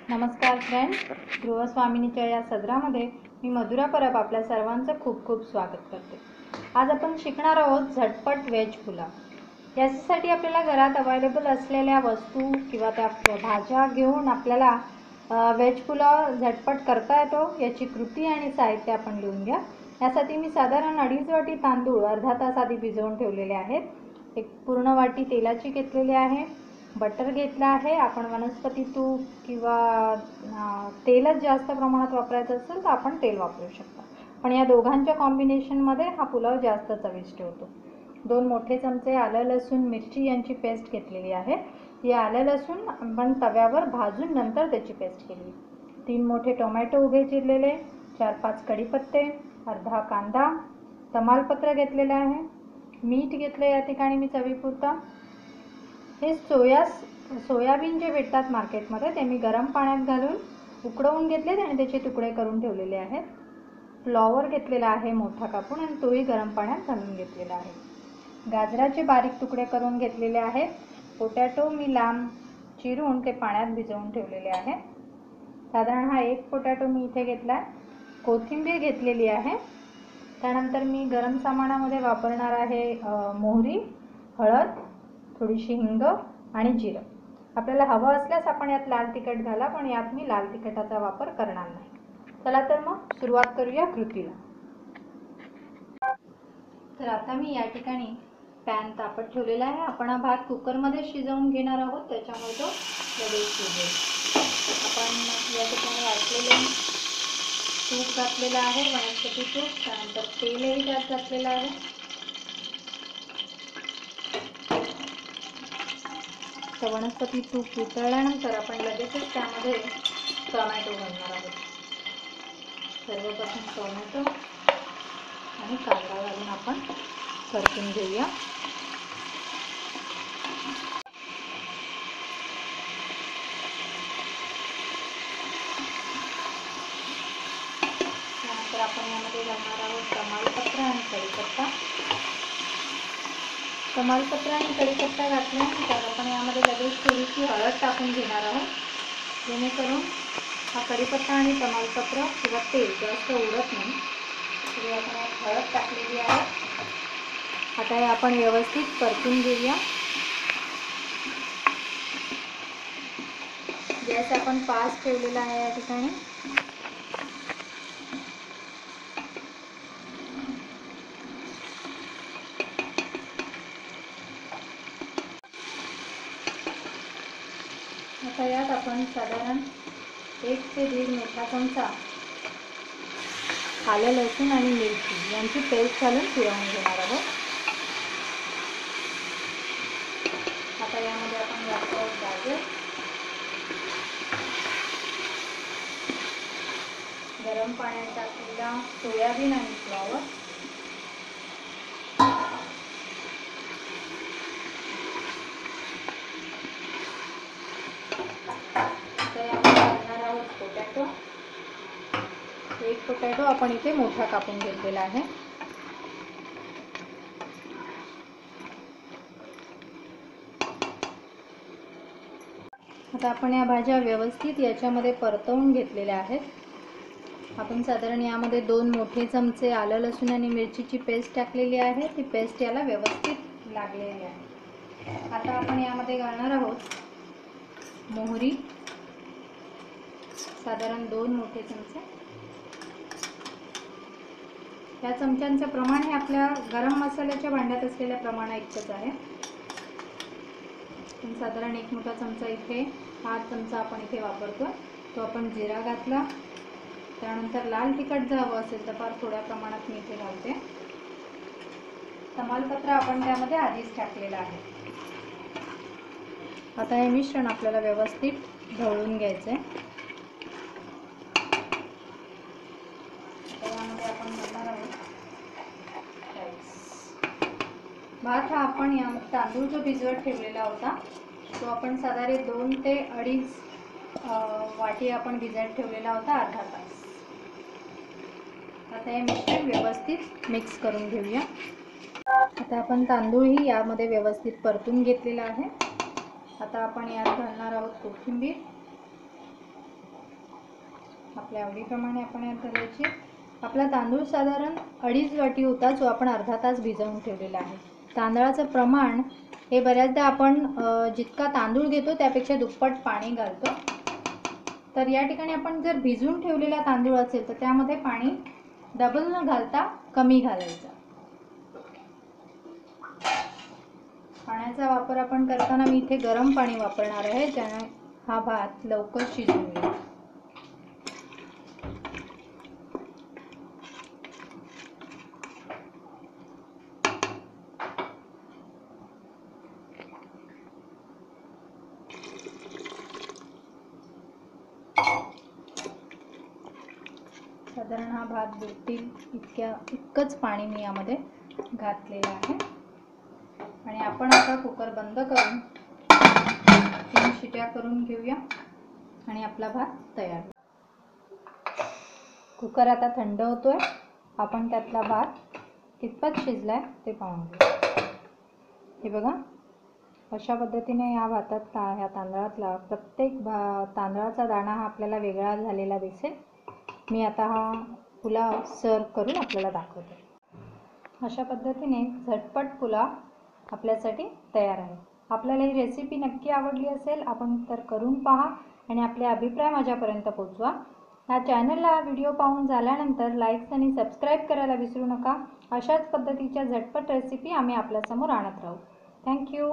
नमस्कार फ्रेंड्स, गृहस्वामिनीच्या या सदरामध्ये मी मधुरा परब आपल्या सर्वांचं खूप खूप स्वागत करते। आज आपण शिकणार आहोत झटपट व्हेज पुलाव। यासाठी आपल्याला घरात अवेलेबल असलेल्या वस्तू किंवा त्या भाज्या घेऊन आपल्याला व्हेज पुलाव झटपट करता येतो याची कृती आणि साहित्य आपण लिहून घ्या। यासाठी मी साधारण 2.5 वाटी तांदूळ अर्धा तास आधी भिजवून ठेवलेले आहेत। एक पूर्ण वाटी तेलाची घेतलेली आहे। बटर घेतला आहे। आपण वनस्पती तूप किंवा तेलच जास्त प्रमाणात वापरायचं असेल तर आपण तेल वापरू शकता, पण या दोघांच्या कॉम्बिनेशनमध्ये हा पुलाव जास्त चविष्ट होतो। 2 मोठे चमचे आलं लसूण मिरची यांची पेस्ट घेतलेली आहे। ही आलं लसूण आपण तव्यावर भाजून नंतर त्याची पेस्ट केली। 3 मोठे टोमॅटो उभे चिरलेले, 4-5 कढीपत्ते, अर्धा कांदा, तमालपत्र घेतलेले आहे, मीठ घेतले या ठिकाणी मी चवीपुरता। हे सोयाबीन जे भेटतात मार्केटमध्ये ते मी गरम पाण्यात घालून उकडवून घेतलेत आणि त्याचे तुकडे करून ठेवलेले आहेत। फ्लॉवर घेतलेला आहे मोठा कापून आणि तोही गरम पाण्यात घालून घेतलेला आहे। गाजराचे बारीक तुकडे करून घेतलेले आहेत। पोटॅटो मी लांब चिरून ते पाण्यात भिजवून ठेवलेले आहे। साधारण हा 1 पोटॅटो मी इथे घेतलाय। कोथिंबीर घेतलेली आहे। त्यानंतर मी गरम सामानामध्ये वापरणार आहे मोहरी, हळद, थोडीशी हिंग आणि जिरं। आपल्याला हवं असल्यास आपण यात लाल तिखट घाला, पण यात मी लाल तिखटाचा वापर करणार नाही। चला तर मग सुरुवात करूया कृतीला। तर आता मी या ठिकाणी पॅन तापत ठेवलेला आहे। आपण हा भात कुकरमध्ये शिजवून घेणार आहोत, त्याच्यामुळे तो लगेच शिजेल। आपण या ठिकाणी वाटलेले तूप घातलेलं आहे, वनस्पती तूप, त्यानंतर तेलही त्यात घातलेलं आहे। तर वनस्पती तूप वितळल्यानंतर आपण लगेचच त्यामध्ये टोमॅटो घालणार आहोत। सर्वप्रथम टोमॅटो आणि कांदा घालून आपण परतून घेऊया। त्यानंतर आपण यामध्ये घालणार आहोत तमालपत्र आणि कढीपत्ता। तमालपत्र आणि कढीपत्ता घातल्यानंतर आपण यामध्ये लगेच थोडीशी हळद टाकून घेणार आहोत, जेणेकरून हा कढीपत्ता आणि तमालपत्र किंवा तेल जास्त उडत नाही। तरी आपण यात हळद टाकलेली आहे। आता हे आपण व्यवस्थित परतून घेऊया। गॅस आपण फास्ट ठेवलेला आहे या ठिकाणी। आता यात आपण साधारण 1 ते 1.5 मोठा चमचा आलं लसूण आणि मिरची यांची पेस्ट घालून फिरवून घेणार आहोत। आता यामध्ये आपण घालतो गाजर, गरम पाण्यात टाकलेला सोयाबीन आणि फ्लॉवर, आता यामध्ये घालणार आहोत पोटॅटो। 1 पोटॅटो आपण इथे मोठा कापून घेतलेला आहे। आता आपण या भाज्या व्यवस्थित याच्यामध्ये परतवून घेतलेल्या आहेत। आपण साधारण यामध्ये 2 मोठे चमचे आलं लसूण आणि मिरचीची पेस्ट टाकलेली आहे। ती पेस्ट याला व्यवस्थित लागलेली आहे। आता आपण यामध्ये घालणार आहोत मोहरी, साधारण 2 मोठे चमचे। या चमच्यांचं प्रमाण हे आपल्या गरम मसाल्याच्या भांड्यात असलेल्या प्रमाणाइतकंच आहे। साधारण 1 मोठा चमचा इथे, 5 चमचा आपण इथे वापरतो तो आपण जिरा घातला। त्यानंतर लाल तिखट जर हवं असेल तर फार थोड्या प्रमाणात मी इथे घालते। तमालपत्र आपण त्यामध्ये आधीच टाकलेलं आहे। आता हे मिश्रण आपल्याला व्यवस्थित ढवळून घ्यायचं आहे। त्यामध्ये आपण घालणार आहोत भात। हा आपण या तांदूळ जो भिजवत ठेवलेला होता तो आपण साधारण 2 ते 2.5 वाटी आपण भिजत ठेवलेला होता अर्धा तास। आता हे मिश्रण व्यवस्थित मिक्स करून घेऊया। आता आपण तांदूळही यामध्ये व्यवस्थित परतून घेतलेला आहे। आता आपण यात घालणार आहोत कोथिंबीर, आपल्या आवडीप्रमाणे आपण यात घालायची. आपला तांदूळ साधारण 2.5 वाटी होता, जो आपण अर्धा तास भिजवून ठेवलेला आहे. तांदळाचं प्रमाण हे बऱ्याचदा आपण जितका तांदूळ घेतो त्यापेक्षा दुप्पट पाणी घालतो. तर या ठिकाणी आपण जर भिजवून ठेवलेला तांदूळ असेल तर त्यामध्ये पाणी डबल न घालता कमी घालायचं. पाण्याचा वापर आपण करताना मी इथे गरम पाणी वापरणार आहे, ज्याने हा भात लवकर शिजून येईल. साधारण हा भात बुडतील इतकंच पाणी मी यामध्ये घातलेलं आहे. आणि आपण आता कुकर बंद करून 3 शिट्या करून घेऊया आणि आपला भात तयार. कुकर आता थंड होतोय. आपण त्यातला भात कितपत शिजलाय ते पाहून घेऊ. हे बघा, अशा पद्धतीने या भातात ह्या तांदळातला प्रत्येक तांदळाचा दाणा हा आपल्याला वेगळा झालेला दिसेल. मी आता हा पुलाव सर्व करून आपल्याला दाखवते. अशा पद्धतीने झटपट पुलाव आपल्यासाठी तयार आहे. आपल्याला ही रेसिपी नक्की आवडली असेल आपण तर करून पहा आणि आपले अभिप्राय माझ्यापर्यंत पोहोचवा. या चॅनलला व्हिडिओ पाहून झाल्यानंतर लाईक्स आणि सबस्क्राईब करायला विसरू नका. अशाच पद्धतीच्या झटपट रेसिपी आम्ही आपल्यासमोर आणत राहू. थँक्यू.